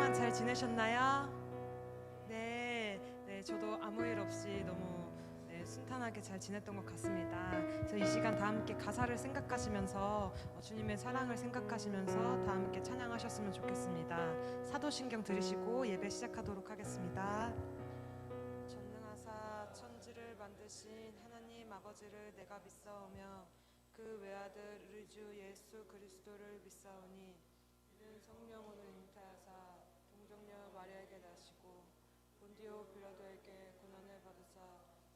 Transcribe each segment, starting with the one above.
동안 잘 지내셨나요? 네, 저도 아무 일 없이 너무 순탄하게 잘 지냈던 것 같습니다. 그래서 이 시간 다 함께 가사를 생각하시면서 주님의 사랑을 생각하시면서 다 함께 찬양하셨으면 좋겠습니다. 사도신경 들으시고 예배 시작하도록 하겠습니다. 전능하사 천지를 만드신 하나님 아버지를 내가 믿사오며 그 외아들 우리 주 예수 그리스도를 믿사오니 이는 성령으로 잉태하사 동정녀 마리아에게 나시고 본디오 빌라도에게 고난을 받으사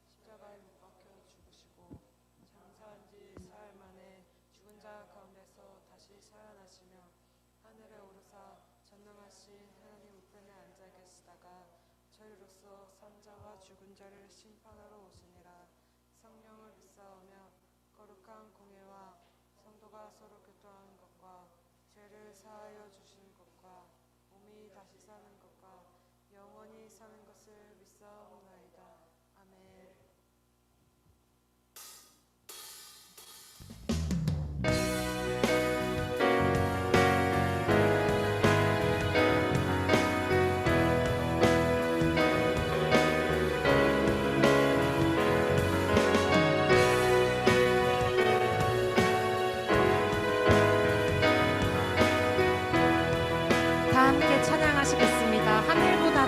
십자가에 못 박혀 죽으시고 장사한 지 사흘 만에 죽은 자 가운데서 다시 살아나시며 하늘에 오르사 전능하신 하나님 우편에 앉아 계시다가 저희로서 산자와 죽은 자를 심판하러 오시니라. 성령을 믿사오며 거룩한 공예와 성도가 서로 교통하는 것과 죄를 사하여 주시는 것과 몸이 다시 사는 것과 영원히 사는 것을 믿사옵나이다. 아멘. 다 함께 찬양하시겠습니다. 하늘보다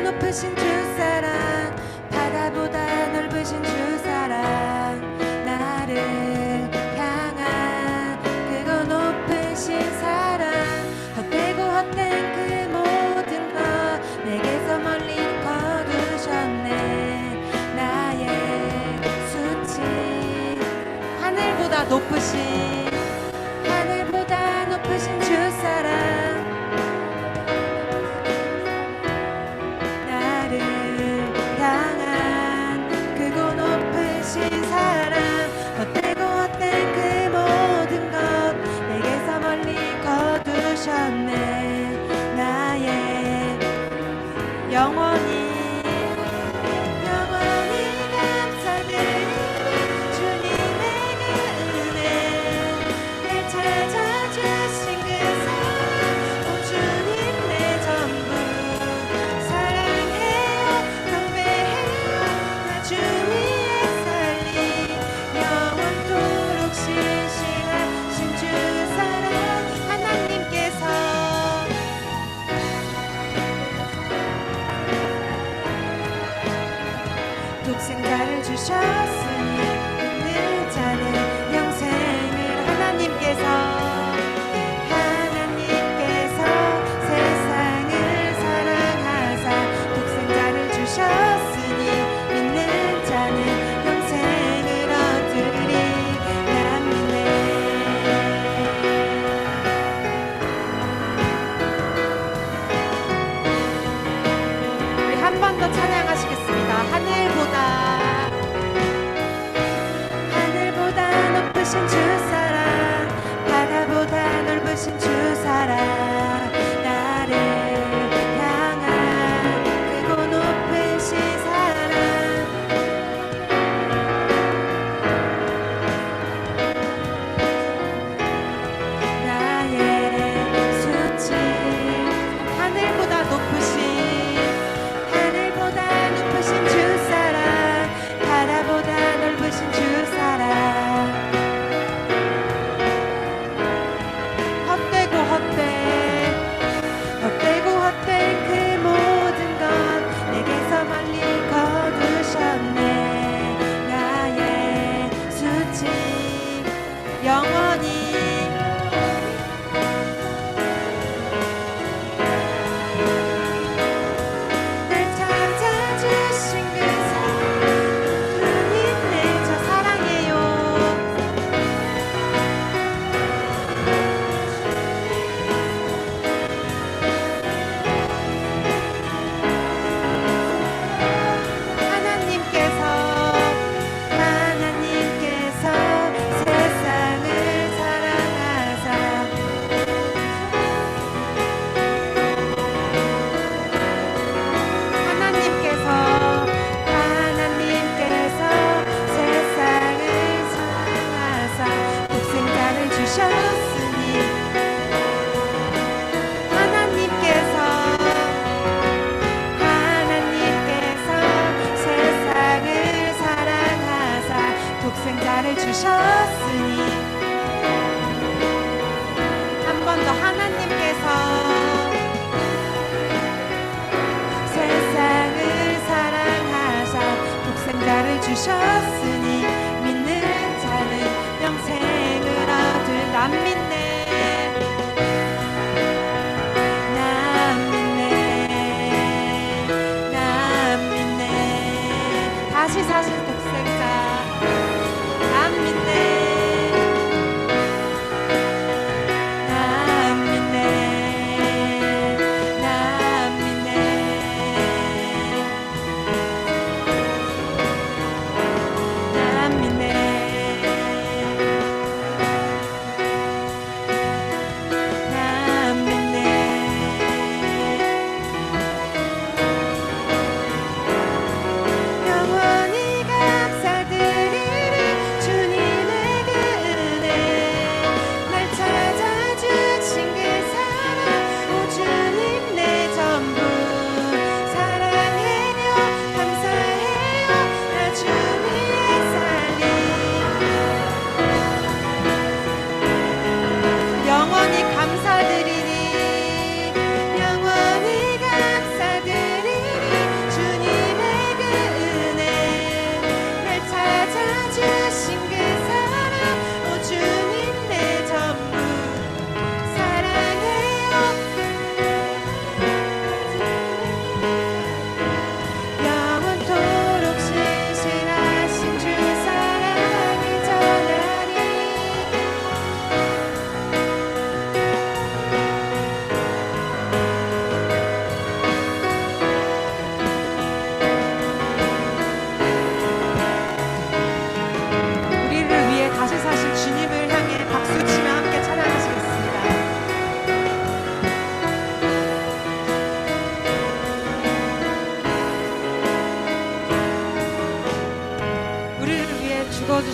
높으신 주 사랑, 바다보다 넓으신 주 사랑, 나를 향한 그거 높으신 사랑, 헛되고 헛된 그 모든 것 내게서 멀리 거두셨네. 나의 수치 하늘보다 높으신 주 사랑, 나를 향한 그고 높으신 사랑, 헛되고 헛된 그 모든 것 내게서 멀리 거두셨네. 나의 영원히 감사드리고 주님의 그 은혜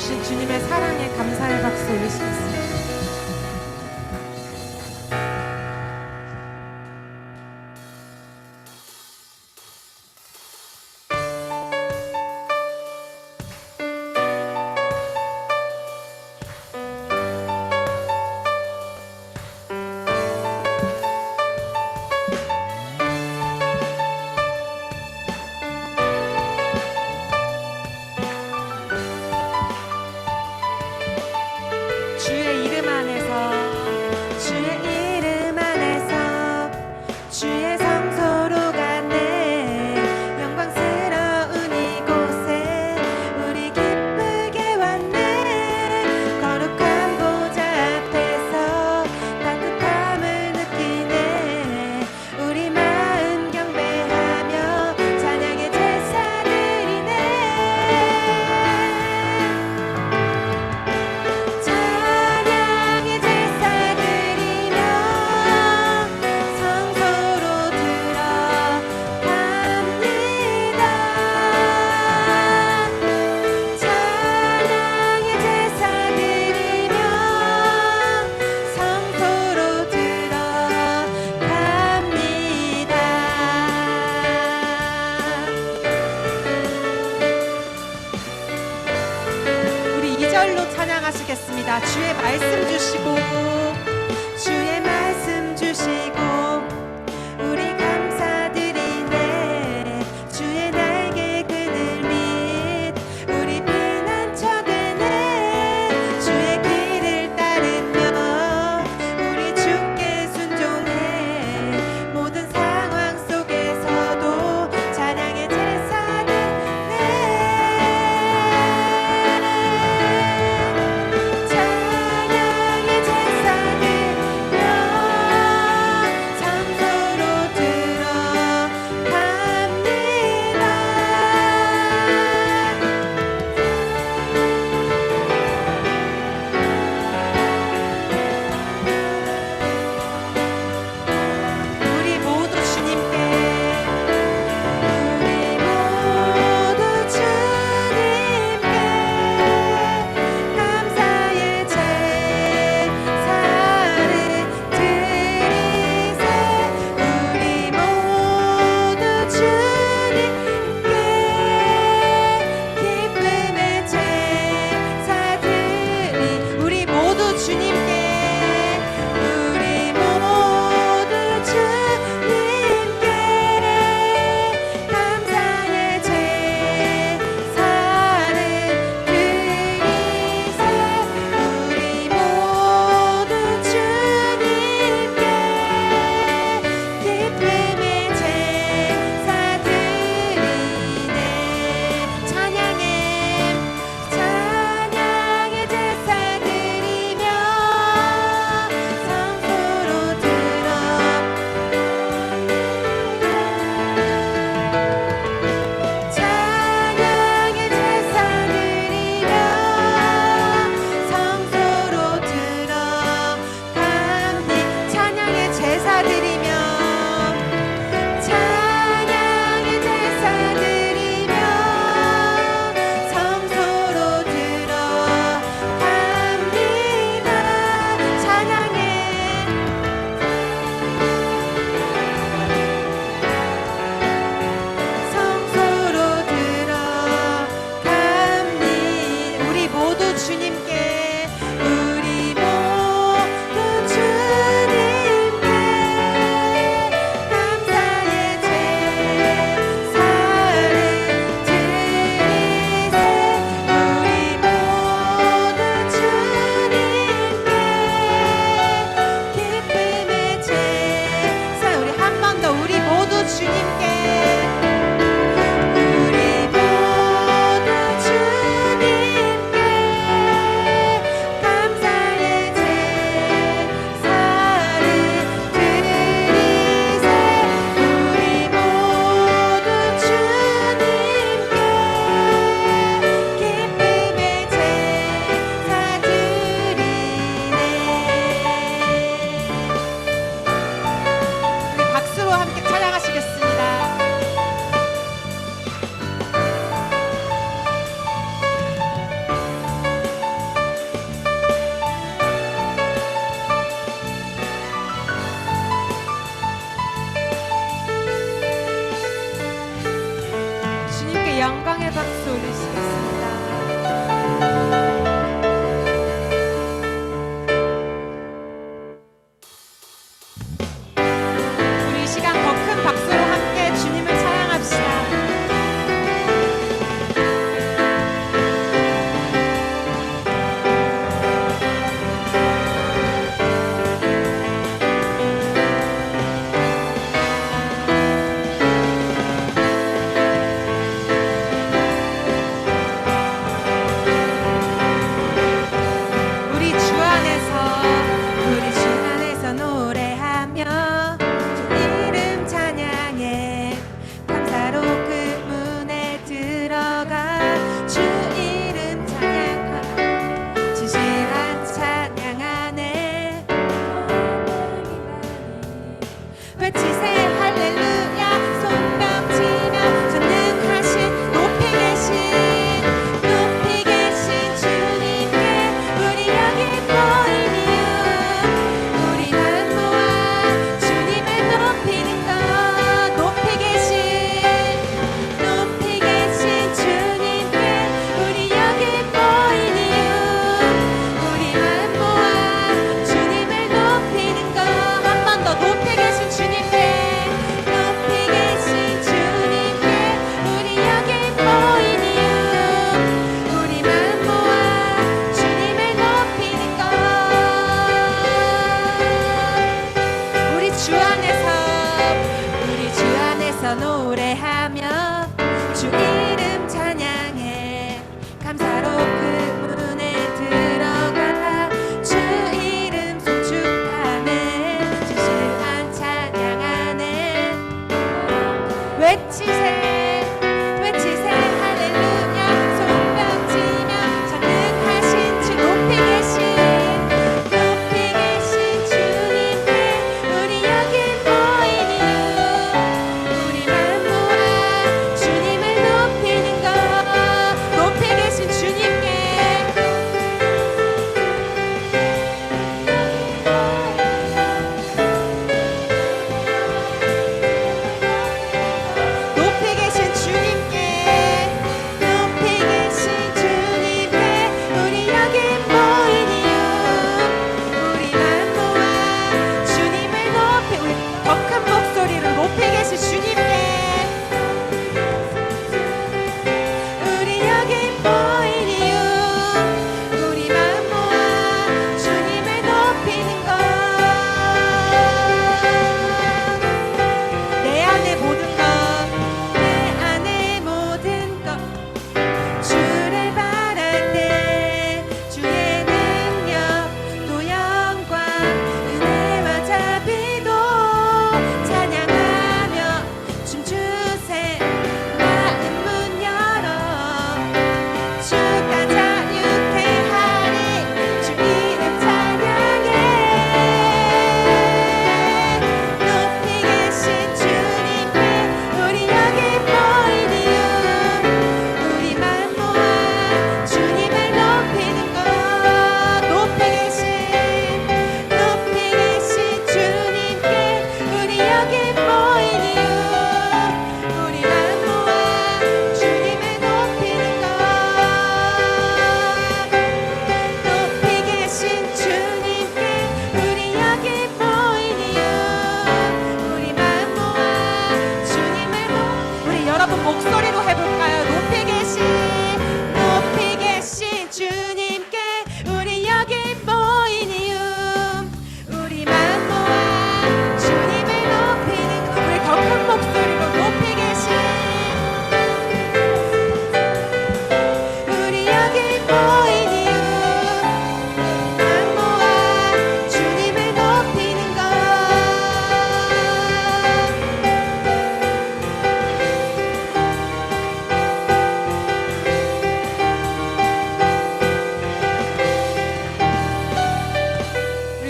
주신 주님의 사랑에 감사의 박수 올리시겠습니다. 주의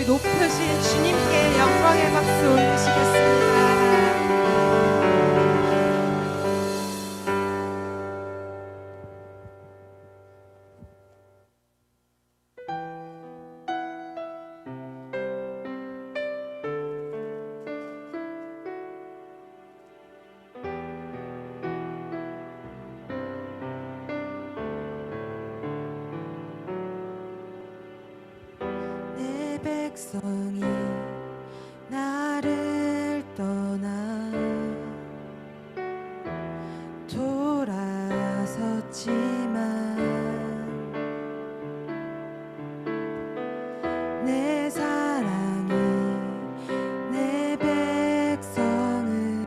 높으신 주님께 영광의 박수 올리시겠습니다. 내 백성이 나를 떠나 돌아섰지만 내 사랑이 내 백성을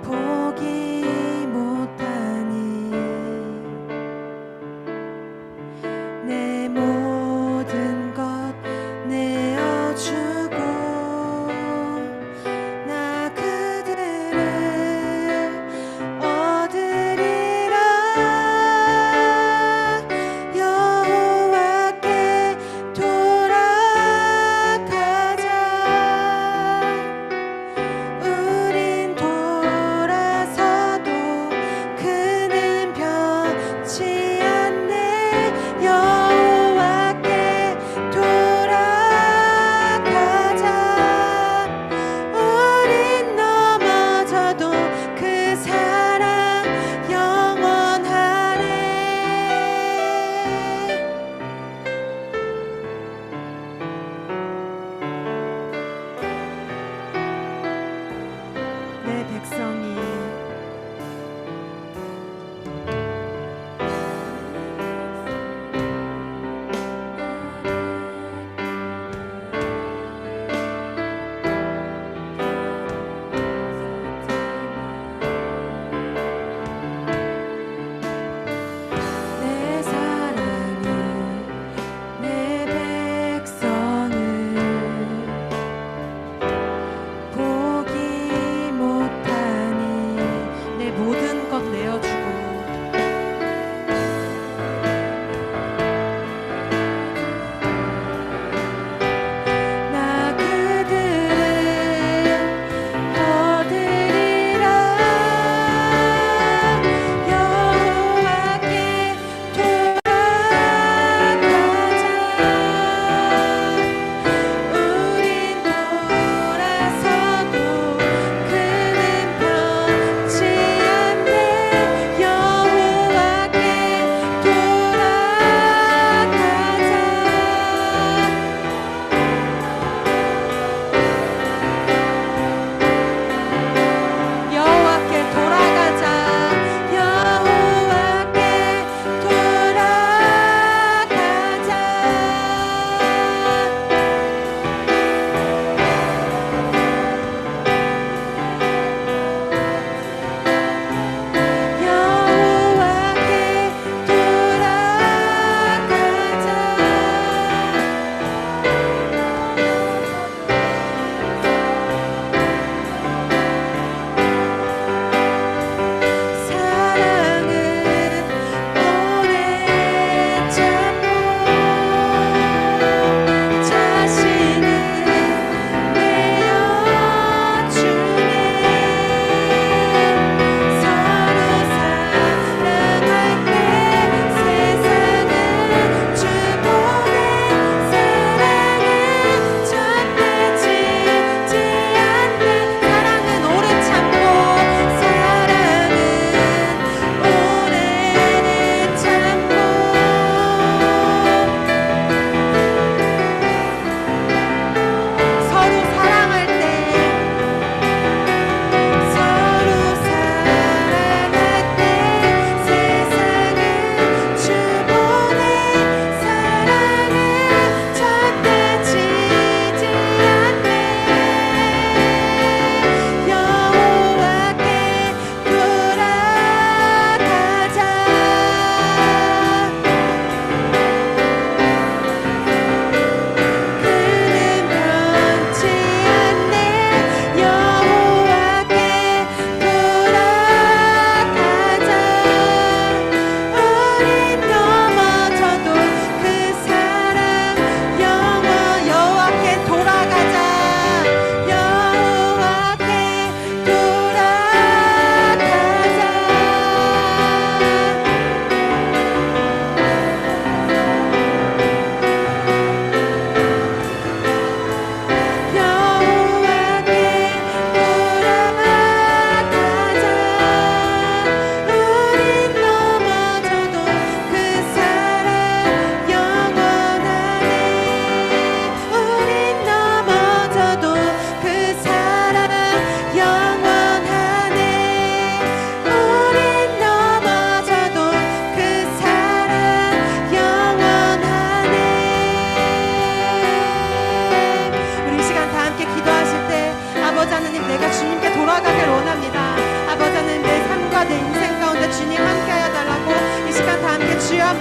포기 못하니 내 모든 것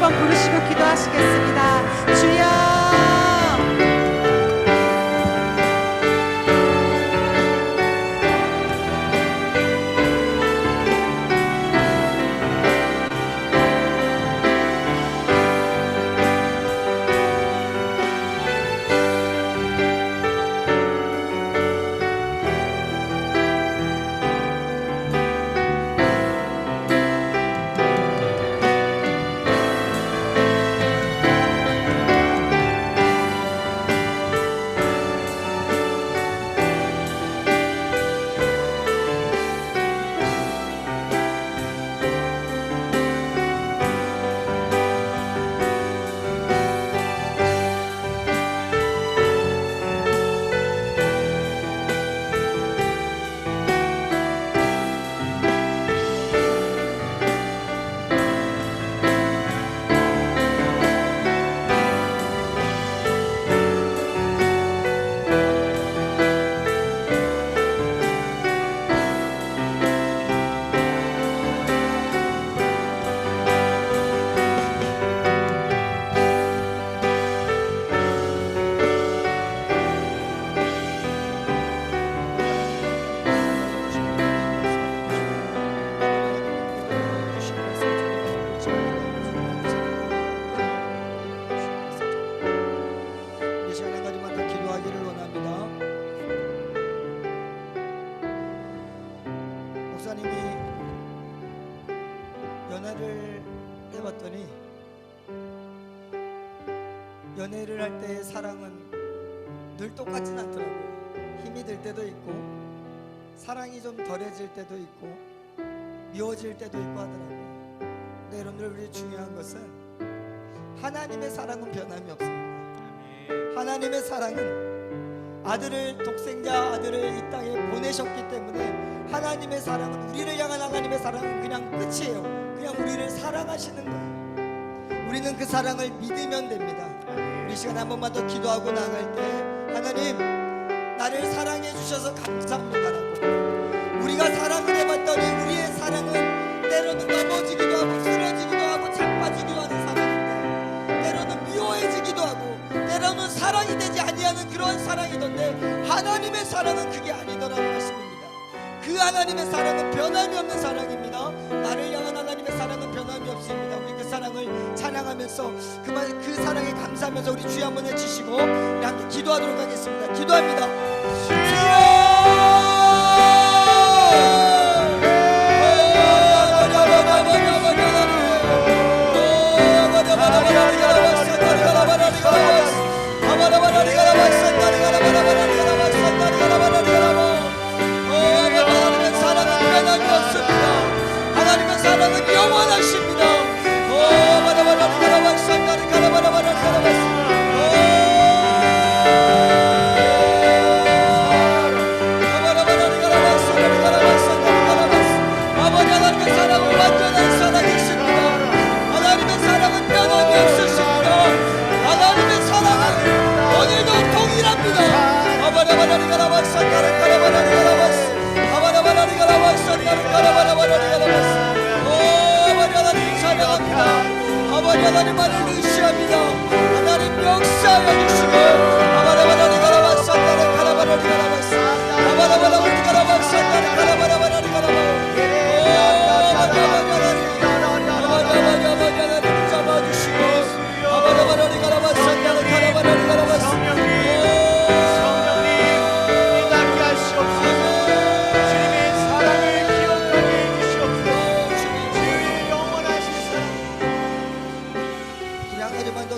한번 부르시고 기도하시겠습니다. 주여. 연애를 할 때의 사랑은 늘 똑같진 않더라고요. 힘이 들 때도 있고 사랑이 좀 덜해질 때도 있고 미워질 때도 있고 하더라고요. 근데 여러분들, 우리 중요한 것은 하나님의 사랑은 변함이 없습니다. 하나님의 사랑은 아들을, 독생자 아들을 이 땅에 보내셨기 때문에 하나님의 사랑은, 우리를 향한 하나님의 사랑은 그냥 끝이에요. 그냥 우리를 사랑하시는 거예요. 우리는 그 사랑을 믿으면 됩니다. 우리 시간에 한 번만 더 기도하고 나갈 때, 하나님 나를 사랑해 주셔서 감사합니다라고, 우리가 사랑을 해봤더니 우리의 사랑은 때로는 넘어지기도 하고 쓰러지기도 하고 자빠지기도 하는 사랑인데, 때로는 미워해지기도 하고 때로는 사랑이 되지 아니하는 그런 사랑이던데, 하나님의 사랑은 그게 아니더라는 것입니다. 그 하나님의 사랑은 변함이 없는 사랑입니다. 나를 향한 하나님의 사랑은 변함이 없습니다. 우리 그 사랑을 찬양하면서 그 사랑에 감사하면서 우리 주여 한번 해주시고 우리 함께 기도하도록 하겠습니다. 기도합니다. 주여! 하나님의 사랑은 영원하십니다. 아버지, 하나님의 사랑은 완전한 사랑이십니다. 하나님의 사랑은 변함이 없으십니다. 하나님의 사랑은 오늘도 동일합니다. 아버지, 하나님만을 의시합니다. 하나님 역사하여 주시고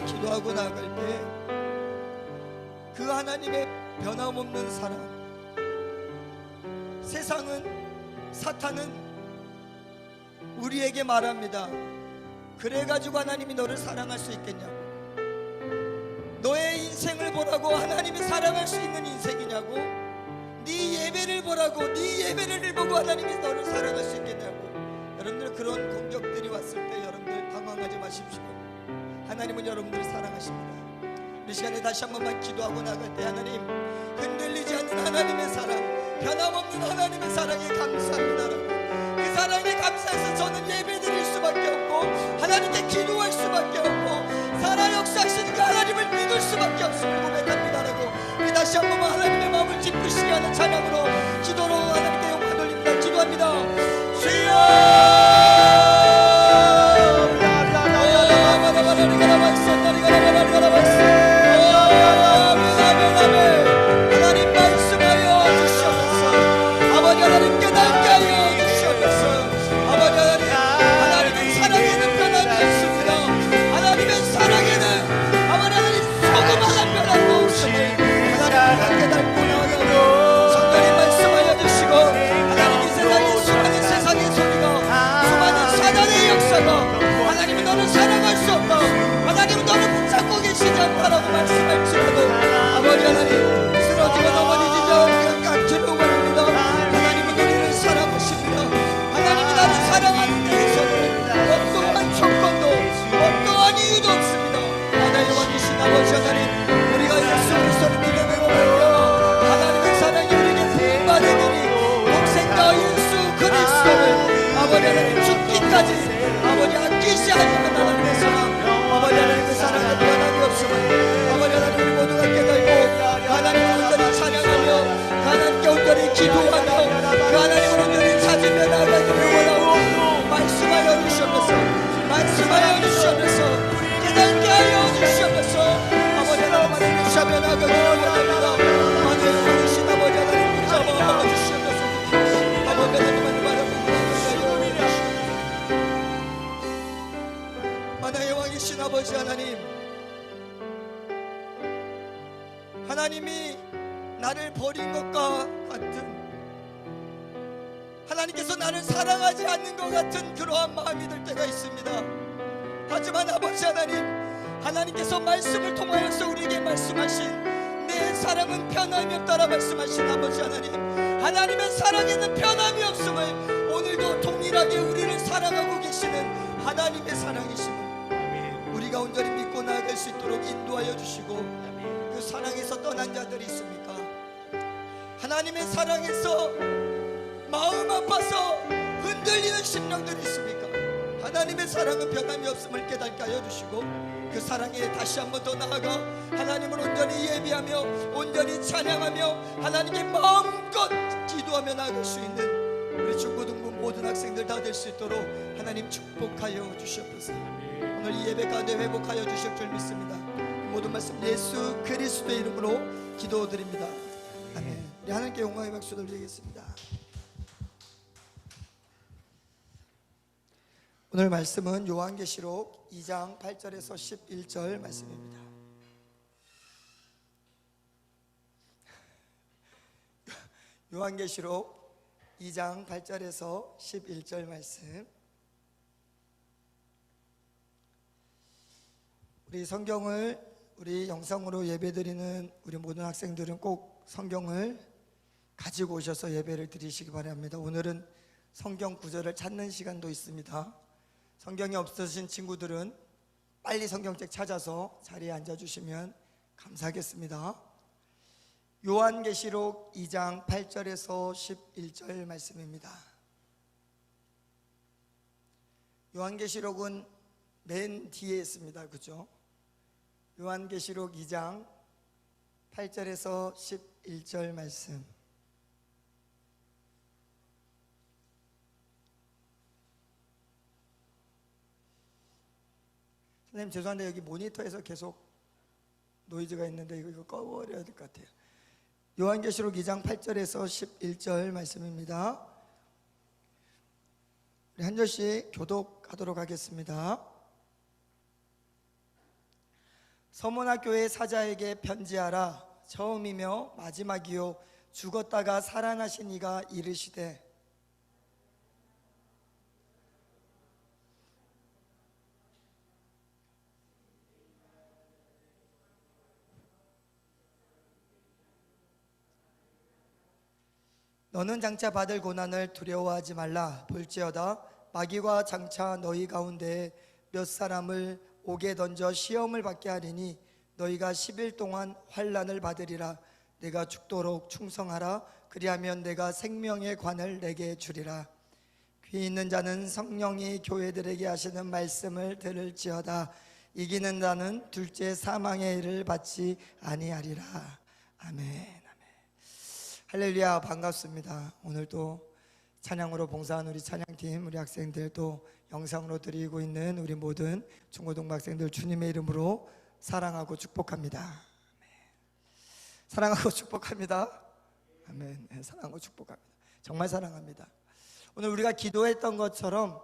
기도하고 나갈 때 그 하나님의 변함없는 사랑, 세상은, 사탄은 우리에게 말합니다. 그래가지고 하나님이 너를 사랑할 수 있겠냐고, 너의 인생을 보라고 하나님이 사랑할 수 있는 인생이냐고, 네 예배를 보라고, 네 예배를 보고 하나님이 너를 사랑할 수 있겠냐고. 여러분들, 그런 공격들이 왔을 때 여러분들 당황하지 마십시오. 하나님은 여러분들을 사랑하십니다. 이 시간에 다시 한 번만 기도하고 나갈 때, 하나님, 흔들리지 않는 하나님의 사랑, 변함없는 하나님의 사랑에 감사합니다라고, 그 그 사랑에 감사해서 저는 예배드릴 수밖에 없고 하나님께 기도할 수밖에 없고 살아 역사하시는 그 하나님을 믿을 수밖에 없음을 고백합니다라고 우리 다시 한 번 하나님의 마음을 기쁘시게 하는 찬양으로 기도로 하나님께 영광 돌립니다. 기도합니다. 주여 하나님 말씀하여 주시옵소서. 아버지 하나님 깨닫게 하여 주시옵소서. 아버지 하나님, 하나님의 사랑에는 변함이 없습니다. 하나님의 사랑에는 아버지 하나님 조금 하나 변함도 없음을 하나님 깨닫고 나아가고 성령님 말씀하여 주시고 하나님 이 세상에 수많은 세상의 소리가 수많은 사단의 역사가 하나님이 너를 사랑할 수 없다, 하나님은 너를 붙잡고 계시지 않다라고 말씀할지라도 아버지 하나님 쓰러지고 넘어지자 우리가 깎기를 원합니다. 하나님은 우리를 사랑하십니다. 하나님이 나를 사랑하는 데에서는 어떠한 조건도 어떠한 이유도 없습니다. 하나님 왕이신 아버지 하나님, 우리가 예수 그리스도를 믿음으로 말미암아 하나님의 사랑이 우리에게 부응받으니 독생자 예수 그리스도를 아버지 하나님 죽기까지 아버지 아끼시 하시는 하나님의 사랑, 아버지 하나님의 사랑에 변함이 없음을 아버지 하나님 우리 모두가 깨닫고 하나님을 온전히 찬양하며 하나님께 온전히 기도하며 그 하나님을 온전히 찾으며 나아가기를 원하고 말씀하여 주시옵소서. 말씀하여 주시옵소서. 깨닫게 하여 주시옵소서. 아버지 하나님 붙잡아 나가기를 원합니다. 하나님 보이신 아버지 하나님 붙잡아 주시옵소서. 아버지 하나님 하나님의 왕이신 아버지 하나님, 하나님이 나를 버린 것과 같은, 하나님께서 나를 사랑하지 않는 것 같은 그러한 마음이 들 때가 있습니다. 하지만 아버지 하나님, 하나님께서 말씀을 통하여서 우리에게 말씀하신 내 사랑은 변함이 없다라 말씀하신 아버지 하나님, 하나님의 사랑에는 변함이 없음을 오늘도 동일하게 우리를 사랑하고 계시는 하나님의 사랑이심을 우리가 온전히 믿고 나아갈 수 있도록 인도하여 주시고, 그 사랑에서 떠난 자들이 있습니까? 하나님의 사랑에서 마음 아파서 흔들리는 심령들이 있습니까? 하나님의 사랑은 변함이 없음을 깨닫게 하여 주시고 그 사랑에 다시 한번 더 나아가 하나님을 온전히 예비하며 온전히 찬양하며 하나님께 마음껏 기도하며 나아갈 수 있는 우리 중고등부 모든 학생들 다 될 수 있도록 하나님 축복하여 주시옵소서. 오늘 이 예배 가운데 회복하여 주실 줄 믿습니다. 모든 말씀 예수 그리스도의 이름으로 기도드립니다. 아멘. 우리 하나님께 영광의 박수 돌리겠습니다. 오늘 말씀은 요한계시록 2장 8절에서 11절 말씀입니다. 요한계시록 2장 8절에서 11절 말씀. 우리 성경을 우리 영상으로 예배드리는 우리 모든 학생들은 꼭 성경을 가지고 오셔서 예배를 드리시기 바랍니다. 오늘은 성경 구절을 찾는 시간도 있습니다. 성경이 없으신 친구들은 빨리 성경책 찾아서 자리에 앉아주시면 감사하겠습니다. 요한계시록 2장 8절에서 11절 말씀입니다. 요한계시록은 맨 뒤에 있습니다. 그죠? 요한계시록 2장 8절에서 11절 말씀. 선생님 죄송한데 여기 모니터에서 계속 노이즈가 있는데 이거 꺼버려야 될 것 같아요. 요한계시록 2장 8절에서 11절 말씀입니다. 우리 한 절씩 교독하도록 하겠습니다. 서문화 교회 사자에게 편지하라. 처음이며 마지막이요 죽었다가 살아나신 이가 이르시되 너는 장차 받을 고난을 두려워하지 말라. 볼지어다 마귀가 장차 너희 가운데 몇 사람을 옥에 던져 시험을 받게 하리니 너희가 10일 동안 환난을 받으리라. 내가 죽도록 충성하라. 그리하면 내가 생명의 관을 내게 주리라. 귀 있는 자는 성령이 교회들에게 하시는 말씀을 들을지어다. 이기는 자는 둘째 사망의 일을 받지 아니하리라. 아멘. 아멘. 할렐루야. 반갑습니다. 오늘도 찬양으로 봉사한 우리 찬양팀, 우리 학생들, 또 영상으로 드리고 있는 우리 모든 중고등부 학생들 주님의 이름으로 사랑하고 축복합니다. 아멘. 사랑하고 축복합니다. 아멘. 네, 사랑하고 축복합니다. 정말 사랑합니다. 오늘 우리가 기도했던 것처럼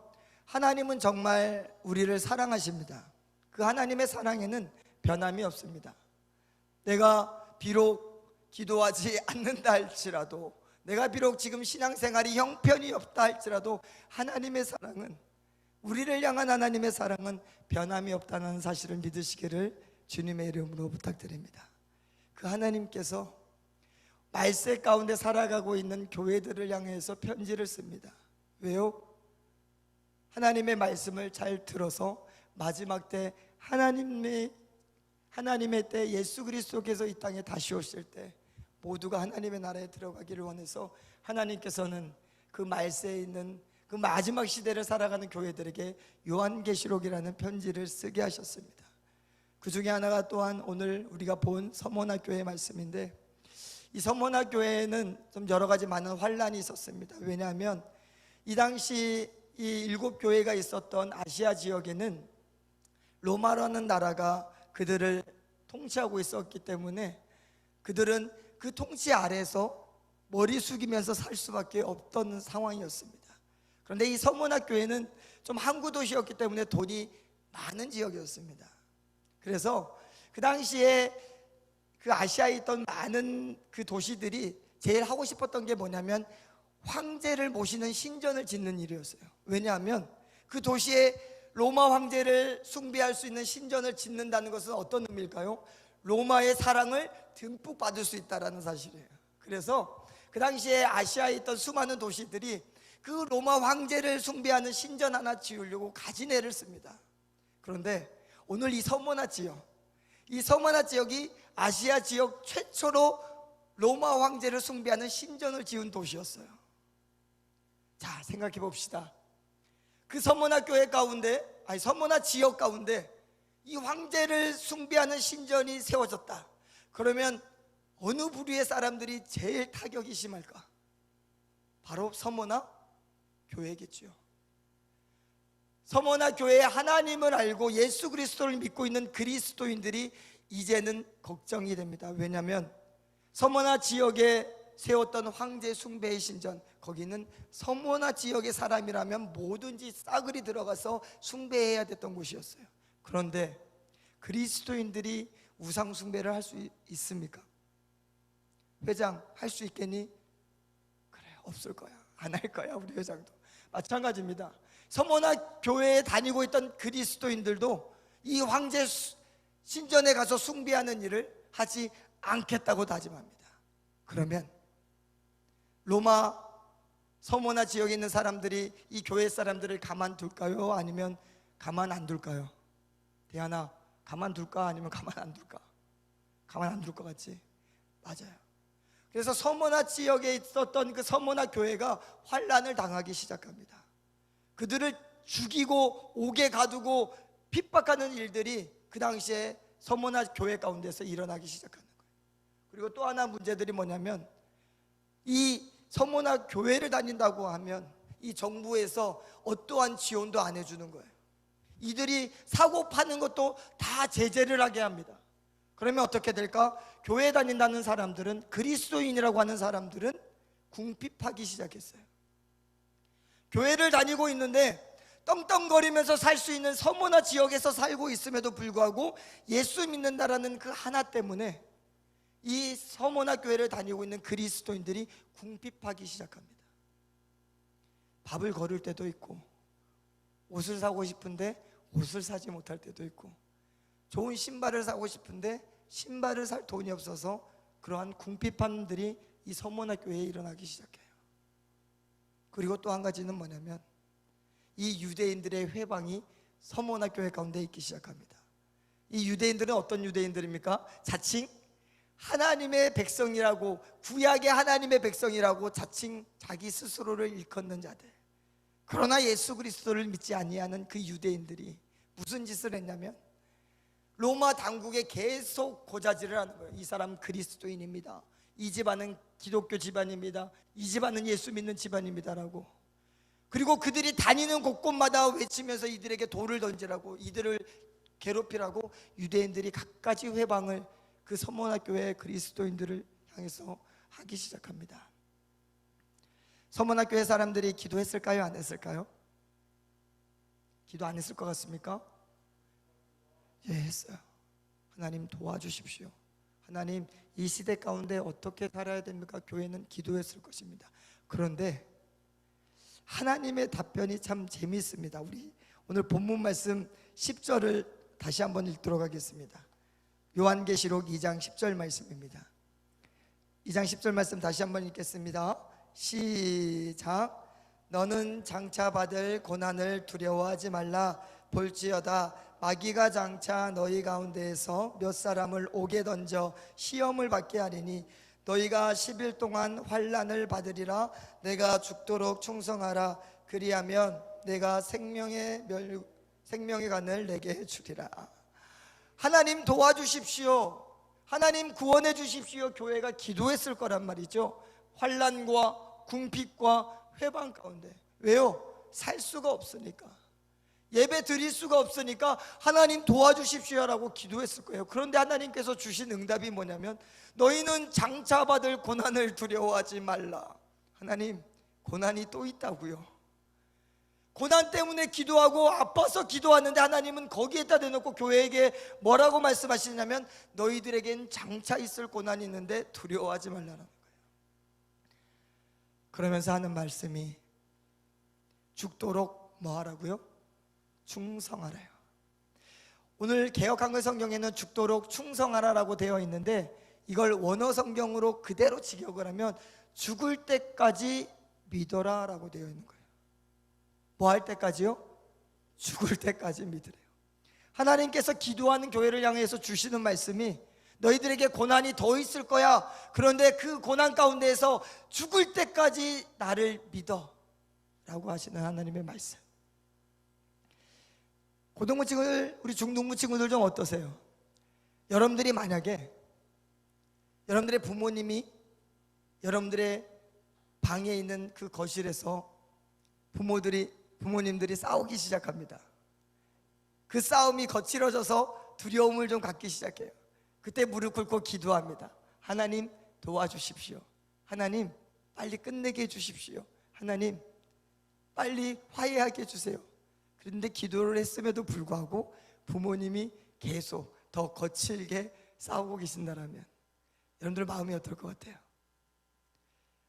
하나님은 정말 우리를 사랑하십니다. 그 하나님의 사랑에는 변함이 없습니다. 내가 비록 기도하지 않는다 할지라도, 내가 비록 지금 신앙생활이 형편이 없다 할지라도 하나님의 사랑은, 우리를 향한 하나님의 사랑은 변함이 없다는 사실을 믿으시기를 주님의 이름으로 부탁드립니다. 그 하나님께서 말세 가운데 살아가고 있는 교회들을 향해서 편지를 씁니다. 왜요? 하나님의 말씀을 잘 들어서 마지막 때 하나님의 때 예수 그리스도께서 이 땅에 다시 오실 때 모두가 하나님의 나라에 들어가기를 원해서 하나님께서는 그 말세에 있는 그 마지막 시대를 살아가는 교회들에게 요한계시록이라는 편지를 쓰게 하셨습니다. 그 중에 하나가 또한 오늘 우리가 본 서문학교의 말씀인데, 이 서문학교에는 좀 여러 가지 많은 환란이 있었습니다. 왜냐하면 이 당시 이 7 교회가 있었던 아시아 지역에는 로마라는 나라가 그들을 통치하고 있었기 때문에 그들은 그 통치 아래에서 머리 숙이면서 살 수밖에 없던 상황이었습니다. 그런데 이 서문학교회는 좀 항구 도시였기 때문에 돈이 많은 지역이었습니다. 그래서 그 당시에 그 아시아에 있던 많은 그 도시들이 제일 하고 싶었던 게 뭐냐면 황제를 모시는 신전을 짓는 일이었어요. 왜냐하면 그 도시에 로마 황제를 숭배할 수 있는 신전을 짓는다는 것은 어떤 의미일까요? 로마의 사랑을 듬뿍 받을 수 있다는 사실이에요. 그래서 그 당시에 아시아에 있던 수많은 도시들이 그 로마 황제를 숭배하는 신전 하나 지으려고 가진애를 씁니다. 그런데 오늘 이 서머나 지역이 아시아 지역 최초로 로마 황제를 숭배하는 신전을 지은 도시였어요. 자, 생각해 봅시다. 그 서머나 교회 가운데, 서머나 지역 가운데 이 황제를 숭배하는 신전이 세워졌다. 그러면 어느 부류의 사람들이 제일 타격이 심할까? 바로 서머나 교회겠죠. 서머나 교회의 하나님을 알고 예수 그리스도를 믿고 있는 그리스도인들이 이제는 걱정이 됩니다. 왜냐하면 서머나 지역에 세웠던 황제 숭배의 신전, 거기는 서머나 지역의 사람이라면 뭐든지 싸그리 들어가서 숭배해야 됐던 곳이었어요. 그런데 그리스도인들이 우상 숭배를 할 수 있습니까? 회장, 할 수 있겠니? 그래, 없을 거야. 안 할 거야. 우리 회장도 마찬가지입니다. 서머나 교회에 다니고 있던 그리스도인들도 이 황제 신전에 가서 숭배하는 일을 하지 않겠다고 다짐합니다. 그러면 로마 서머나 지역에 있는 사람들이 이 교회 사람들을 가만둘까요? 아니면 가만 안 둘까요? 대하나, 가만둘까? 아니면 가만 안 둘까? 가만 안 둘 것 같지? 맞아요. 그래서 서머나 지역에 있었던 그 서머나 교회가 환란을 당하기 시작합니다. 그들을 죽이고 옥에 가두고 핍박하는 일들이 그 당시에 서머나 교회 가운데서 일어나기 시작하는 거예요. 그리고 또 하나 문제들이 뭐냐면, 이 서머나 교회를 다닌다고 하면 이 정부에서 어떠한 지원도 안 해주는 거예요. 이들이 사고 파는 것도 다 제재를 하게 합니다. 그러면 어떻게 될까? 교회 다닌다는 사람들은, 그리스도인이라고 하는 사람들은 궁핍하기 시작했어요. 교회를 다니고 있는데 떵떵거리면서 살 수 있는 서머나 지역에서 살고 있음에도 불구하고 예수 믿는다라는 그 하나 때문에 이 서머나 교회를 다니고 있는 그리스도인들이 궁핍하기 시작합니다. 밥을 거를 때도 있고, 옷을 사고 싶은데 옷을 사지 못할 때도 있고, 좋은 신발을 사고 싶은데 신발을 살 돈이 없어서 그러한 궁핍함들이 이 서머나 교회에 일어나기 시작해요. 그리고 또 한 가지는 뭐냐면, 이 유대인들의 회방이 서머나 교회 가운데 있기 시작합니다. 이 유대인들은 어떤 유대인들입니까? 자칭 하나님의 백성이라고, 구약의 하나님의 백성이라고 자칭 자기 스스로를 일컫는 자들, 그러나 예수 그리스도를 믿지 아니하는 그 유대인들이 무슨 짓을 했냐면 로마 당국에 계속 고자질을 하는 거예요. 이 사람 그리스도인입니다. 이 집안은 기독교 집안입니다. 이 집안은 예수 믿는 집안입니다라고. 그리고 그들이 다니는 곳곳마다 외치면서 이들에게 돌을 던지라고, 이들을 괴롭히라고 유대인들이 갖가지 회방을 그 서문학교의 그리스도인들을 향해서 하기 시작합니다. 서문학교의 사람들이 기도했을까요? 안 했을까요? 기도 안 했을 것 같습니까? 예, 했어요. 하나님 도와주십시오. 하나님, 이 시대 가운데 어떻게 살아야 됩니까? 교회는 기도했을 것입니다. 그런데 하나님의 답변이 참 재미있습니다. 우리 오늘 본문 말씀 10절을 다시 한번 읽도록 하겠습니다. 요한계시록 2장 10절 말씀입니다. 2장 10절 말씀 다시 한번 읽겠습니다. 시작. 너는 장차 받을 고난을 두려워하지 말라. 볼지어다 마귀가 장차 너희 가운데에서 몇 사람을 옥에 던져 시험을 받게 하리니 너희가 10일 동안 환난을 받으리라. 내가 죽도록 충성하라. 그리하면 내가 생명의 간을 내게 주리라. 하나님 도와주십시오. 하나님 구원해 주십시오. 교회가 기도했을 거란 말이죠. 환난과 궁핍과 회방 가운데. 왜요? 살 수가 없으니까, 예배 드릴 수가 없으니까 하나님 도와주십시오라고 기도했을 거예요. 그런데 하나님께서 주신 응답이 뭐냐면 너희는 장차 받을 고난을 두려워하지 말라. 하나님, 고난이 또 있다고요. 고난 때문에 기도하고 아파서 기도하는데 하나님은 거기에다 대놓고 교회에게 뭐라고 말씀하시냐면 너희들에겐 장차 있을 고난이 있는데 두려워하지 말라는 거예요. 그러면서 하는 말씀이 죽도록 뭐 하라고요? 충성하라요. 오늘 개역한글 성경에는 죽도록 충성하라라고 되어 있는데 이걸 원어 성경으로 그대로 직역을 하면 죽을 때까지 믿어라라고 되어 있는 거예요. 뭐 할 때까지요? 죽을 때까지 믿으래요. 하나님께서 기도하는 교회를 향해서 주시는 말씀이 너희들에게 고난이 더 있을 거야. 그런데 그 고난 가운데에서 죽을 때까지 나를 믿어 라고 하시는 하나님의 말씀. 고등부 친구들, 우리 중등부 친구들 좀 어떠세요? 여러분들이 만약에 여러분들의 부모님이 여러분들의 방에 있는 그 거실에서 부모님들이 싸우기 시작합니다. 그 싸움이 거칠어져서 두려움을 좀 갖기 시작해요. 그때 무릎 꿇고 기도합니다. 하나님 도와주십시오. 하나님 빨리 끝내게 해주십시오. 하나님 빨리 화해하게 해주세요. 그런데 기도를 했음에도 불구하고 부모님이 계속 더 거칠게 싸우고 계신다면 여러분들 마음이 어떨 것 같아요?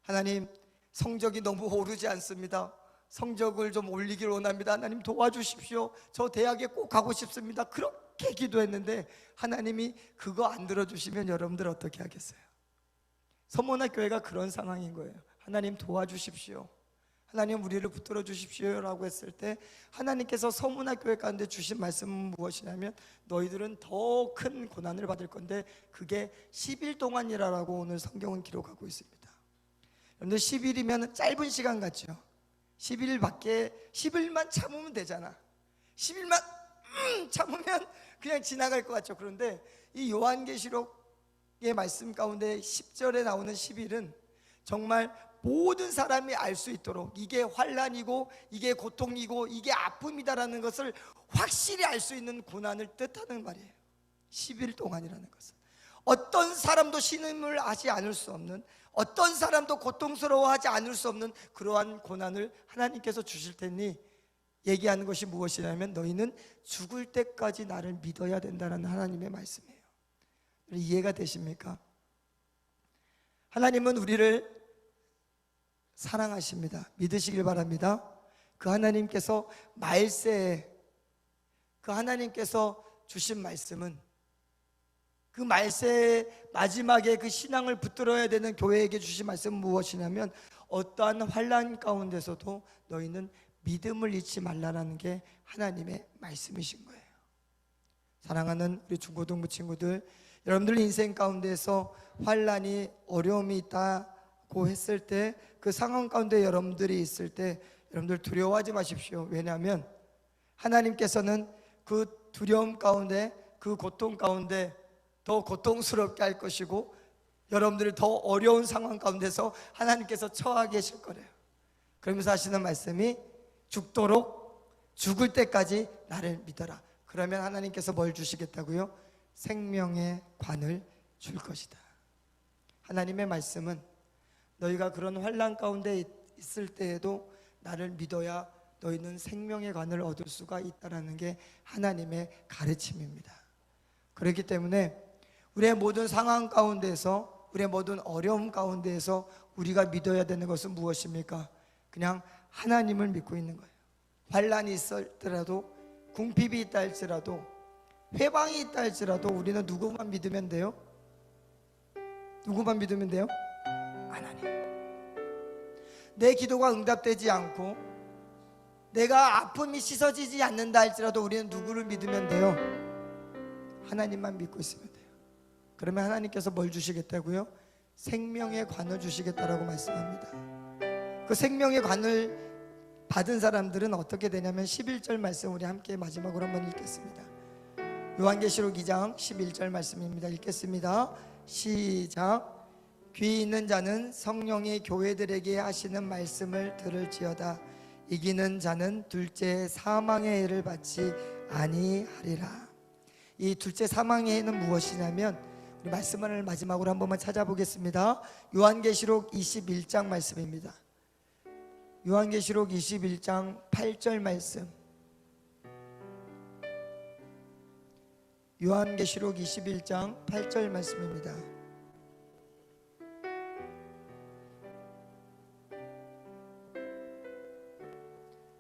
하나님, 성적이 너무 오르지 않습니다. 성적을 좀 올리길 원합니다. 하나님 도와주십시오. 저 대학에 꼭 가고 싶습니다. 그렇게 기도했는데 하나님이 그거 안 들어주시면 여러분들 어떻게 하겠어요? 서문화 교회가 그런 상황인 거예요. 하나님 도와주십시오. 하나님 우리를 붙들어 주십시오라고 했을 때 하나님께서 서문화 교회 가운데 주신 말씀은 무엇이냐면 너희들은 더 큰 고난을 받을 건데 그게 10일 동안이라고 오늘 성경은 기록하고 있습니다. 여러분들 10일이면 짧은 시간 같죠? 10일만 참으면 되잖아. 10일만 참으면 그냥 지나갈 것 같죠? 그런데 이 요한계시록의 말씀 가운데 10절에 나오는 10일은 정말 모든 사람이 알 수 있도록 이게 환난이고 이게 고통이고 이게 아픔이다라는 것을 확실히 알 수 있는 고난을 뜻하는 말이에요. 10일 동안이라는 것은 어떤 사람도 신음을 하지 않을 수 없는, 어떤 사람도 고통스러워하지 않을 수 없는 그러한 고난을 하나님께서 주실 테니 얘기하는 것이 무엇이냐면 너희는 죽을 때까지 나를 믿어야 된다는 하나님의 말씀이에요. 이해가 되십니까? 하나님은 우리를 사랑하십니다. 믿으시길 바랍니다. 그 하나님께서 말세에 그 하나님께서 주신 말씀은 그 말세의 마지막에 그 신앙을 붙들어야 되는 교회에게 주신 말씀은 무엇이냐면 어떠한 환난 가운데서도 너희는 믿음을 잃지 말라는 게 하나님의 말씀이신 거예요. 사랑하는 우리 중고등부 친구들, 여러분들 인생 가운데서 환난이 어려움이 있다고 했을 때 그 상황 가운데 여러분들이 있을 때 여러분들 두려워하지 마십시오. 왜냐하면 하나님께서는 그 두려움 가운데, 그 고통 가운데 더 고통스럽게 할 것이고, 여러분들이 더 어려운 상황 가운데서 하나님께서 처하 계실 거래요. 그러면서 하시는 말씀이 죽도록, 죽을 때까지 나를 믿어라. 그러면 하나님께서 뭘 주시겠다고요? 생명의 관을 줄 것이다. 하나님의 말씀은 너희가 그런 환난 가운데 있을 때에도 나를 믿어야 너희는 생명의 관을 얻을 수가 있다는 게 하나님의 가르침입니다. 그렇기 때문에 우리의 모든 상황 가운데서, 우리의 모든 어려움 가운데에서 우리가 믿어야 되는 것은 무엇입니까? 그냥 하나님을 믿고 있는 거예요. 환난이 있을지라도, 궁핍이 있다 할지라도, 회방이 있다 할지라도 우리는 누구만 믿으면 돼요? 누구만 믿으면 돼요? 하나님. 내 기도가 응답되지 않고 내가 아픔이 씻어지지 않는다 할지라도 우리는 누구를 믿으면 돼요? 하나님만 믿고 있으면 돼요. 그러면 하나님께서 뭘 주시겠다고요? 생명의 관을 주시겠다라고 말씀합니다. 그 생명의 관을 받은 사람들은 어떻게 되냐면 11절 말씀 우리 함께 마지막으로 한번 읽겠습니다. 요한계시록 2장 11절 말씀입니다. 읽겠습니다. 시작. 귀 있는 자는 성령이 교회들에게 하시는 말씀을 들을지어다. 이기는 자는 둘째 사망의 해를 받지 아니하리라. 이 둘째 사망의 해는 무엇이냐면, 우리 말씀을 마지막으로 한 번만 찾아보겠습니다. 요한계시록 21장 말씀입니다. 요한계시록 21장 8절 말씀. 요한계시록 21장 8절 말씀입니다.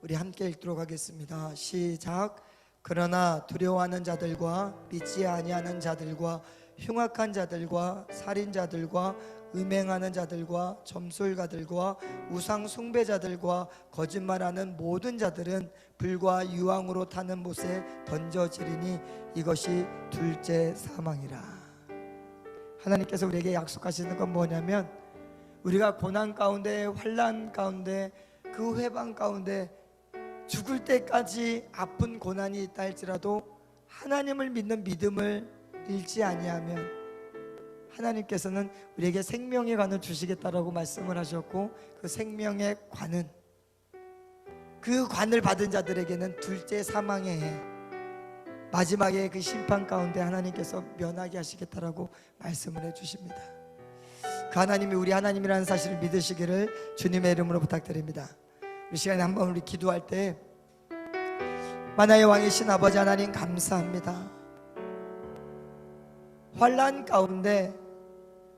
우리 함께 읽도록 하겠습니다. 시작. 그러나 두려워하는 자들과 믿지 아니하는 자들과 흉악한 자들과 살인자들과 음행하는 자들과 점술가들과 우상 숭배자들과 거짓말하는 모든 자들은 불과 유황으로 타는 못에 던져지리니 이것이 둘째 사망이라. 하나님께서 우리에게 약속하시는 건 뭐냐면, 우리가 고난 가운데, 환난 가운데, 그 회방 가운데 죽을 때까지 아픈 고난이 있다 할지라도 하나님을 믿는 믿음을 잃지 아니하면 하나님께서는 우리에게 생명의 관을 주시겠다라고 말씀을 하셨고, 그 생명의 관은, 그 관을 받은 자들에게는 둘째 사망의 해, 마지막에 그 심판 가운데 하나님께서 면하게 하시겠다라고 말씀을 해주십니다. 그 하나님이 우리 하나님이라는 사실을 믿으시기를 주님의 이름으로 부탁드립니다. 이 시간에 한번 우리 기도할 때, 만화의 왕이신 아버지 하나님 감사합니다. 환난 가운데,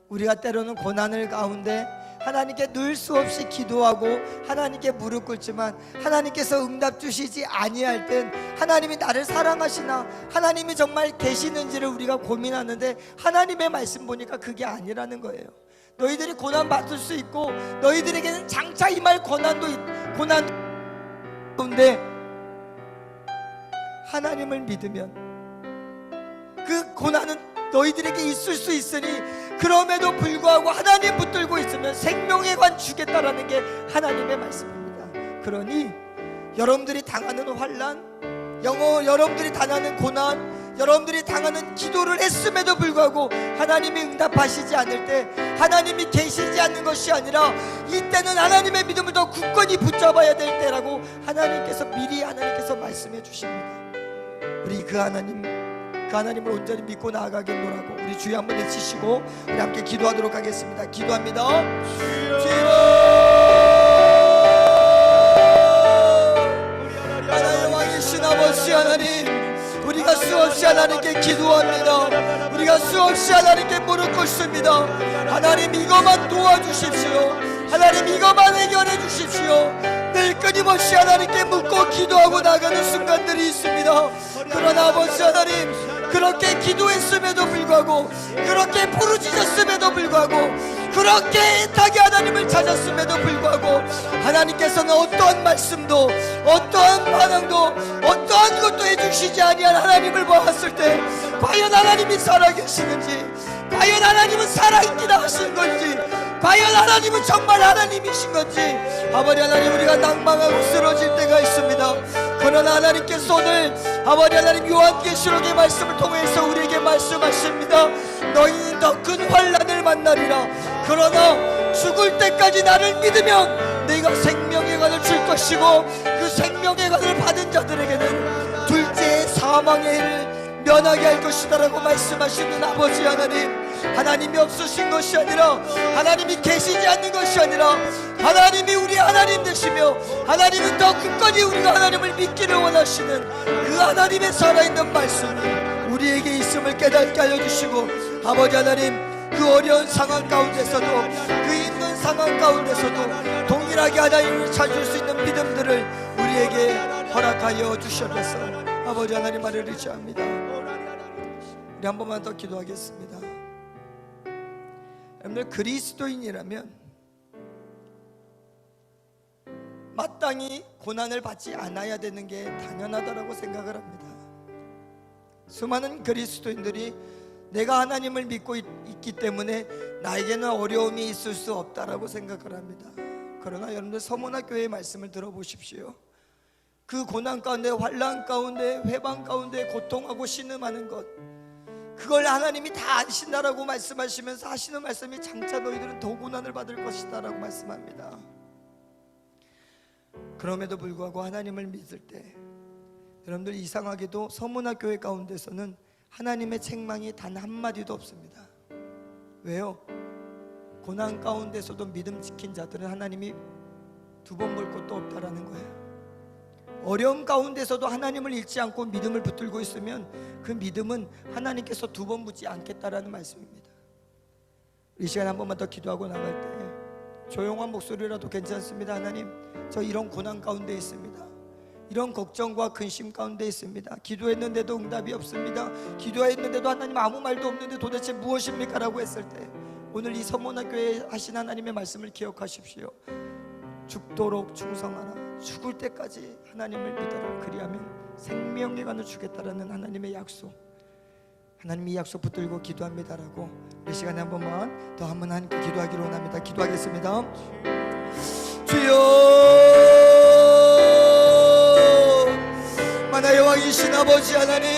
우리가 때로는 고난을 가운데 하나님께 늘 수 없이 기도하고 하나님께 무릎 꿇지만 하나님께서 응답 주시지 아니할 땐 하나님이 나를 사랑하시나, 하나님이 정말 계시는지를 우리가 고민하는데, 하나님의 말씀 보니까 그게 아니라는 거예요. 너희들이 고난 받을 수 있고 너희들에게는 장차 임할 고난 가운데 하나님을 믿으면 그 고난은 너희들에게 있을 수 있으니, 그럼에도 불구하고 하나님 붙들고 있으면 생명의 관 주겠다라는 게 하나님의 말씀입니다. 그러니 여러분들이 당하는 환난, 여러분들이 당하는 고난, 여러분들이 당하는 기도를 했음에도 불구하고 하나님이 응답하시지 않을 때, 하나님이 계시지 않는 것이 아니라 이때는 하나님의 믿음을 더 굳건히 붙잡아야 될 때라고 하나님께서 미리 말씀해 주십니다. 우리 그 하나님을 온전히 믿고 나아가겠노라고 우리 주여 한번 외치시고 우리 함께 기도하도록 하겠습니다. 기도합니다. 하나님 왕이신 아버지 하나님, 우리가 수없이 하나님께 기도합니다. 우리가 수없이 하나님께 무릎 꿇습니다. 하나님 이것만 도와주십시오. 하나님 이것만 해결해 주십시오. 늘 끊임없이 하나님께 묻고 기도하고 나가는 순간들이 있습니다. 그러나 아버지 하나님, 그렇게 기도했음에도 불구하고, 그렇게 부르짖었음에도 불구하고, 그렇게 애타게 하나님을 찾았음에도 불구하고 하나님께서는 어떠한 말씀도, 어떠한 반응도, 어떠한 것도 해주시지 아니한 하나님을 보았을 때 과연 하나님이 살아계시는지, 과연 하나님은 살아있기나 하신 건지, 과연 하나님은 정말 하나님이신 건지 아버지 하나님 우리가 낭망하고 쓰러질 때가 있습니다. 그러나 하나님께서 오늘 아버지 하나님 요한계시록의 말씀을 통해서 우리에게 말씀하십니다. 너희는 더 큰 환난을 만나리라. 그러나 죽을 때까지 나를 믿으면 내가 생명의 관을 줄 것이고 그 생명의 관을 받은 자들에게는 둘째 사망의 해를 면하게 할 것이다 라고 말씀하시는 아버지 하나님, 하나님이 없으신 것이 아니라 하나님이 계시지 않는 것이 아니라 하나님이 우리 하나님 되시며 하나님은 더 끝까지 우리가 하나님을 믿기를 원하시는 그 하나님의 살아있는 말씀이 우리에게 있음을 깨닫게 하여 주시고 아버지 하나님 그 어려운 상황 가운데서도 그 힘든 상황 가운데서도 동일하게 하나님을 찾을 수 있는 믿음들을 우리에게 허락하여 주셔서 아버지 하나님 아래를 의지합니다. 우리 한 번만 더 기도하겠습니다. 여러분들 그리스도인이라면 마땅히 고난을 받지 않아야 되는 게 당연하다고 생각을 합니다. 수많은 그리스도인들이 내가 하나님을 믿고 있기 때문에 나에게는 어려움이 있을 수 없다라고 생각을 합니다. 그러나 여러분들 서문화 교회의 말씀을 들어보십시오. 그 고난 가운데 환난 가운데 회방 가운데 고통하고 신음하는 것 그걸 하나님이 다 아신다라고 말씀하시면서 하시는 말씀이 장차 너희들은 더 고난을 받을 것이다 라고 말씀합니다. 그럼에도 불구하고 하나님을 믿을 때 여러분들 이상하게도 서문화 교회 가운데서는 하나님의 책망이 단 한마디도 없습니다. 왜요? 고난 가운데서도 믿음 지킨 자들은 하나님이 두 번 볼 것도 없다라는 거예요. 어려움 가운데서도 하나님을 잃지 않고 믿음을 붙들고 있으면 그 믿음은 하나님께서 두 번 붙지 않겠다라는 말씀입니다. 이 시간에 한 번만 더 기도하고 나갈 때 조용한 목소리라도 괜찮습니다. 하나님, 저 이런 고난 가운데 있습니다. 이런 걱정과 근심 가운데 있습니다. 기도했는데도 응답이 없습니다. 기도했는데도 하나님 아무 말도 없는데 도대체 무엇입니까? 라고 했을 때 오늘 이 서문화교회에 하신 하나님의 말씀을 기억하십시오. 죽도록 충성하라. 죽을 때까지 하나님을 믿어라. 그리하면 생명의 관을 주겠다라는 하나님의 약속, 하나님 이 약속 붙들고 기도합니다라고 이 시간에 한 번만 더 한번 함께 기도하기로 원합니다. 기도하겠습니다. 주여, 만화의 왕이신 아버지 하나님,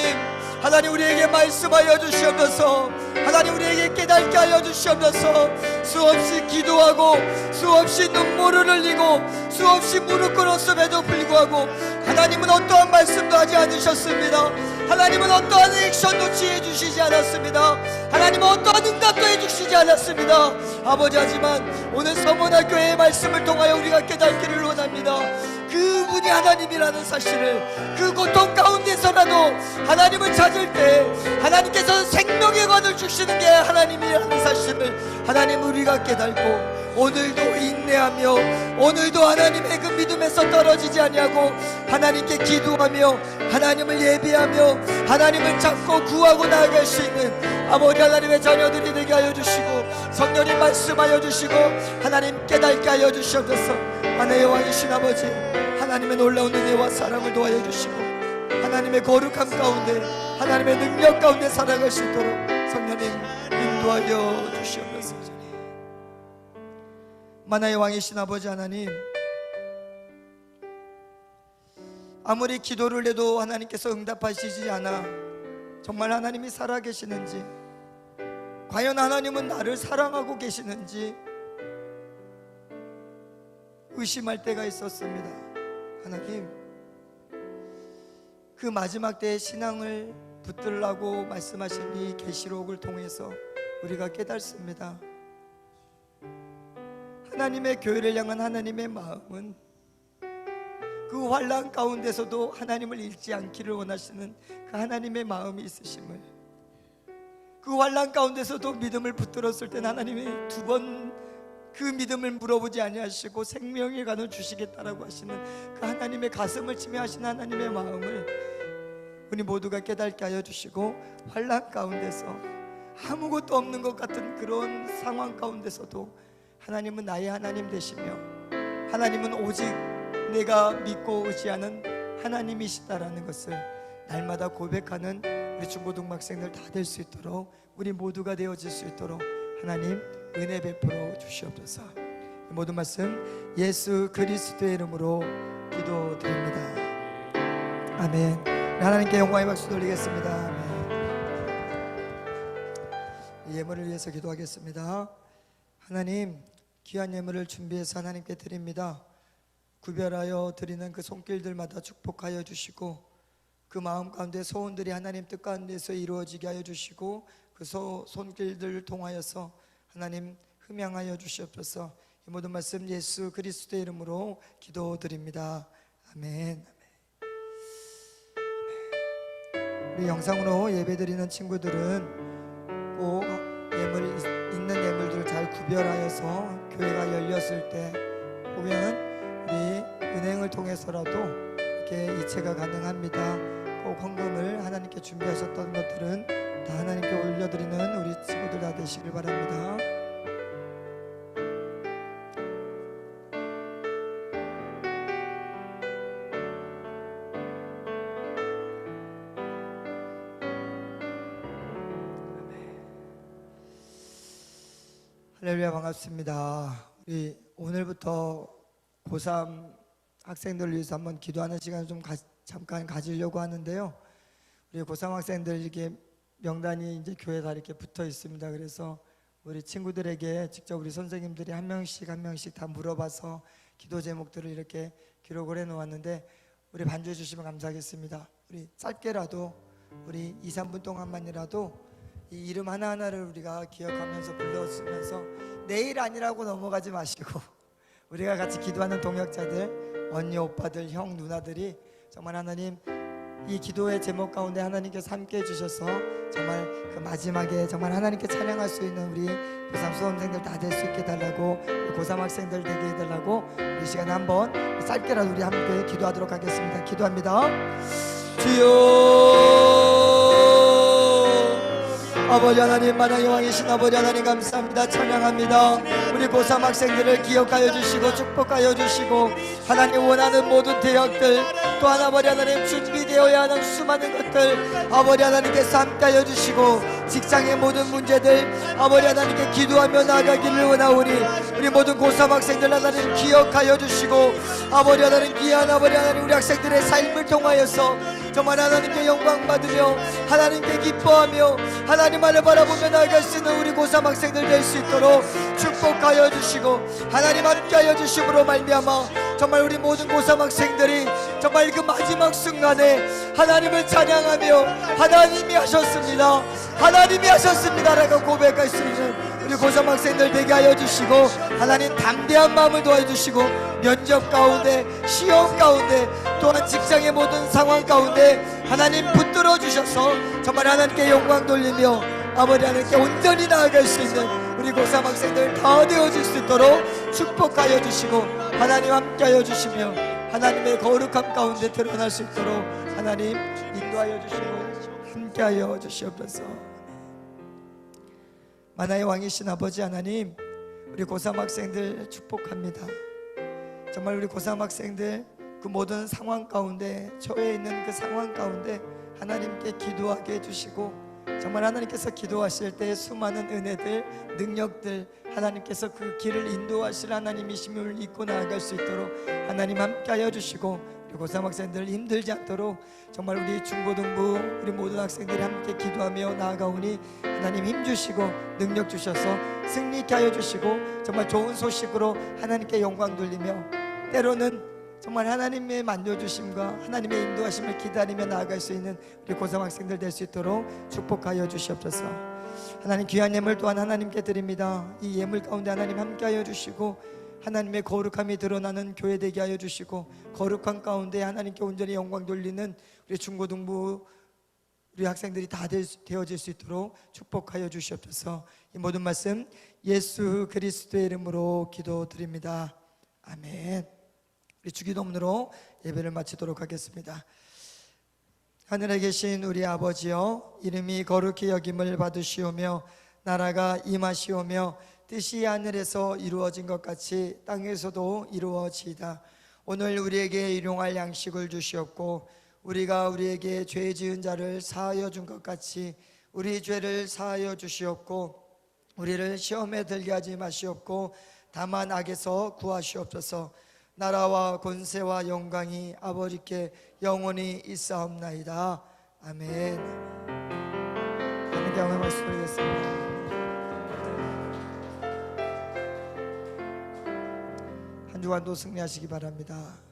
하나님 우리에게 말씀하여 주시옵소서. 하나님 우리에게 깨닫게 하여 주시옵소서. 수없이 기도하고 수없이 눈물을 흘리고 수없이 무릎 꿇었음에도 불구하고 하나님은 어떠한 말씀도 하지 않으셨습니다. 하나님은 어떠한 액션도 취해 주시지 않았습니다. 하나님은 어떠한 응답도 해주시지 않았습니다. 아버지, 하지만 오늘 서문화 교회의 말씀을 통하여 우리가 깨닫기를 원합니다. 그분이 하나님이라는 사실을, 그 고통 가운데서라도 하나님을 찾을 때 하나님께서 생명의 관을 주시는 게 하나님이라는 사실을 하나님 우리가 깨닫고 오늘도 인내하며 오늘도 하나님의 그 믿음에서 떨어지지 아니하고 하나님께 기도하며 하나님을 예배하며 하나님을 찾고 구하고 나아갈 수 있는 아버지 하나님의 자녀들이 되게 하여 주시고 성령님 말씀하여 주시고 하나님 깨닫게 하여 주시옵소서. 하나님의 왕이신 아버지, 하나님의 놀라운 은혜와 사랑을 도와여 주시고 하나님의 거룩함 가운데 하나님의 능력 가운데 살아갈 수 있도록 성령님 인도하여 주시옵소서. 만화의 왕이신 아버지 하나님, 아무리 기도를 해도 하나님께서 응답하시지 않아 정말 하나님이 살아계시는지, 과연 하나님은 나를 사랑하고 계시는지 의심할 때가 있었습니다. 하나님, 그 마지막 때의 신앙을 붙들라고 말씀하신 이 계시록을 통해서 우리가 깨닫습니다. 하나님의 교회를 향한 하나님의 마음은 그 환난 가운데서도 하나님을 잃지 않기를 원하시는 그 하나님의 마음이 있으심을, 그 환난 가운데서도 믿음을 붙들었을 때는 하나님이 두 번 그 믿음을 물어보지 아니하시고 생명의 관을 주시겠다라고 하시는 그 하나님의 가슴을 치며 하시는 하나님의 마음을 우리 모두가 깨닫게 하여 주시고 환난 가운데서 아무것도 없는 것 같은 그런 상황 가운데서도 하나님은 나의 하나님 되시며 하나님은 오직 내가 믿고 의지하는 하나님이시다라는 것을 날마다 고백하는 우리 중고등학생들 다 될 수 있도록 우리 모두가 되어질 수 있도록 하나님 은혜 베풀어 주시옵소서. 이 모든 말씀 예수 그리스도의 이름으로 기도드립니다. 아멘. 하나님께 영광의 박수 돌리겠습니다. 아멘. 이 예물을 위해서 기도하겠습니다. 하나님, 귀한 예물을 준비해서 하나님께 드립니다. 구별하여 드리는 그 손길들마다 축복하여 주시고, 그 마음 가운데 소원들이 하나님 뜻 가운데서 이루어지게 하여 주시고, 그 손길들을 통하여서 하나님 흠양하여 주시옵소서. 이 모든 말씀 예수 그리스도의 이름으로 기도드립니다. 아멘. 우리 영상으로 예배드리는 친구들은 꼭 있는 예물들을 잘 구별하여서 교회가 열렸을 때 보면 우리 은행을 통해서라도 이렇게 이체가 가능합니다. 꼭 헌금을 하나님께 준비하셨던 것들은 다 하나님께 올려드리는 우리 친구들 다 되시길 바랍니다. 할렐루야, 반갑습니다. 우리 오늘부터 고3 학생들을 위해서 한번 기도하는 시간을 좀 잠깐 가지려고 하는데요. 우리 고3 학생들 이렇게 명단이 이제 교회에 다 이렇게 붙어 있습니다. 그래서 우리 친구들에게 직접 우리 선생님들이 한 명씩 다 물어봐서 기도 제목들을 이렇게 기록을 해 놓았는데, 우리 반주해 주시면 감사하겠습니다. 우리 짧게라도 우리 2, 3분 동안만이라도 이 이름 하나하나를 우리가 기억하면서 불러쓰면서 내일 아니라고 넘어가지 마시고, 우리가 같이 기도하는 동역자들, 언니, 오빠들, 형, 누나들이 정말 하나님 이 기도의 제목 가운데 하나님께서 함께 해주셔서 정말 그 마지막에 정말 하나님께 찬양할 수 있는 우리 고3 수험생들 다 될 수 있게 해달라고, 고3 학생들 되게 해달라고 이 시간에 한번 짧게라도 우리 함께 기도하도록 하겠습니다. 기도합니다. 주여, 아버지 하나님, 만왕의 왕이신 아버지 하나님 감사합니다. 찬양합니다. 우리 고3 학생들을 기억하여 주시고 축복하여 주시고, 하나님 원하는 모든 대학들, 또한 아버지 하나님 준비되어야 하는 수많은 것들 아버지 하나님께서 함께하여 주시고, 직장의 모든 문제들 아버지 하나님께 기도하며 나아가기를 원하오니, 우리 모든 고3 학생들 하나님 기억하여 주시고, 아버지 하나님 귀한 아버지 하나님 우리 학생들의 삶을 통하여서 정말 하나님께 영광 받으며 하나님께 기뻐하며 하나님만을 바라보며 나아갈 수 있는 우리 고3 학생들 될 수 있도록 축복하여 주시고, 하나님 함께하여 주심으로 말미암아 정말 우리 모든 고3 학생들이 정말 그 마지막 순간에 하나님을 찬양하며 하나님이 하셨습니다, 하나님이 하셨습니다라고 고백할 수 있는 우리 고3 학생들 되게 하여 주시고, 하나님 담대한 마음을 도와주시고, 면접 가운데, 시험 가운데, 또한 직장의 모든 상황 가운데 하나님 붙들어 주셔서 정말 하나님께 영광 돌리며 아버지 하나님께 온전히 나아갈 수 있는 우리 고3 학생들 다 되어질 수 있도록 축복하여 주시고, 하나님 함께하여 주시며 하나님의 거룩함 가운데 드러날 수 있도록 하나님 인도하여 주시고 함께하여 주시옵소서. 만화의 왕이신 아버지 하나님, 우리 고3 학생들 축복합니다. 정말 우리 고3 학생들 그 모든 상황 가운데, 처해 있는 그 상황 가운데 하나님께 기도하게 해주시고, 정말 하나님께서 기도하실 때 수많은 은혜들, 능력들 하나님께서 그 길을 인도하실 하나님이심을 믿고 나아갈 수 있도록 하나님 함께하여 주시고, 우리 고3 학생들 힘들지 않도록 정말 우리 중고등부 우리 모든 학생들이 함께 기도하며 나아가오니 하나님 힘주시고 능력 주셔서 승리케 하여 주시고, 정말 좋은 소식으로 하나님께 영광 돌리며 때로는 정말 하나님의 만져주심과 하나님의 인도하심을 기다리며 나아갈 수 있는 우리 고3 학생들 될 수 있도록 축복하여 주시옵소서. 하나님 귀한 예물 또한 하나님께 드립니다. 이 예물 가운데 하나님 함께하여 주시고, 하나님의 거룩함이 드러나는 교회 되게 하여 주시고, 거룩한 가운데 하나님께 온전히 영광 돌리는 우리 중고등부 우리 학생들이 다 되어질 수 있도록 축복하여 주시옵소서. 이 모든 말씀 예수 그리스도의 이름으로 기도드립니다. 아멘. 우리 주기도문으로 예배를 마치도록 하겠습니다. 하늘에 계신 우리 아버지여, 이름이 거룩히 여김을 받으시오며 나라가 임하시오며 뜻이 하늘에서 이루어진 것 같이 땅에서도 이루어지이다. 오늘 우리에게 일용할 양식을 주시옵고, 우리가 우리에게 죄 지은 자를 사하여 준 것 같이 우리 죄를 사하여 주시옵고, 우리를 시험에 들게 하지 마시옵고 다만 악에서 구하시옵소서. 나라와 권세와 영광이 아버지께 영원히 있사옵나이다. 아멘. 하나님께 영광을 말씀드리겠습니다. 한 주간도 승리하시기 바랍니다.